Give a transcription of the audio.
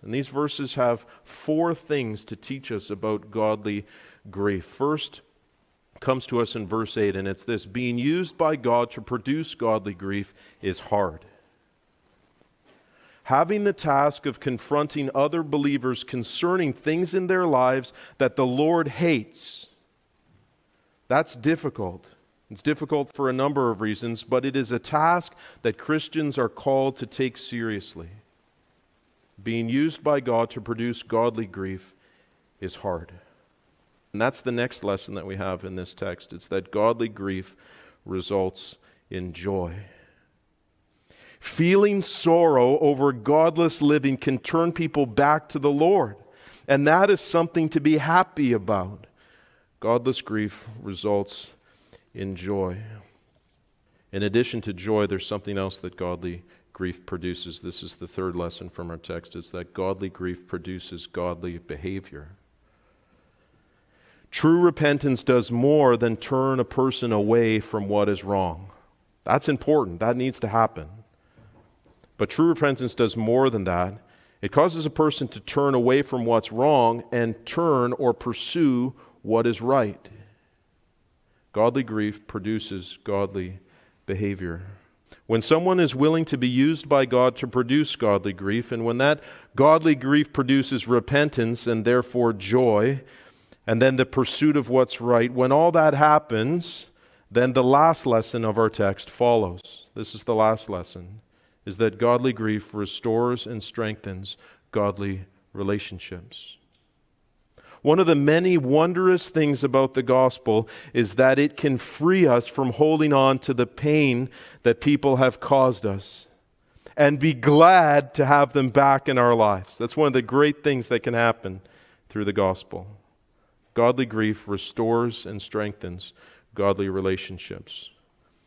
And these verses have 4 things to teach us about godly grief. First comes to us in verse 8, and it's this: being used by God to produce godly grief is hard. Having the task of confronting other believers concerning things in their lives that the Lord hates, that's difficult. It's difficult for a number of reasons, but it is a task that Christians are called to take seriously. Being used by God to produce godly grief is hard. And that's the next lesson that we have in this text. It's that godly grief results in joy. Feeling sorrow over godless living can turn people back to the Lord. And that is something to be happy about. Godless grief results in joy. In addition to joy, there's something else that godly grief produces. This is the third lesson from our text. It's that godly grief produces godly behavior. True repentance does more than turn a person away from what is wrong. That's important. That needs to happen. But true repentance does more than that. It causes a person to turn away from what's wrong and turn or pursue what is right. Godly grief produces godly behavior. When someone is willing to be used by God to produce godly grief, and when that godly grief produces repentance and therefore joy, and then the pursuit of what's right, when all that happens, then the last lesson of our text follows. This is the last lesson, is that godly grief restores and strengthens godly relationships. One of the many wondrous things about the gospel is that it can free us from holding on to the pain that people have caused us and be glad to have them back in our lives. That's one of the great things that can happen through the gospel. Godly grief restores and strengthens godly relationships.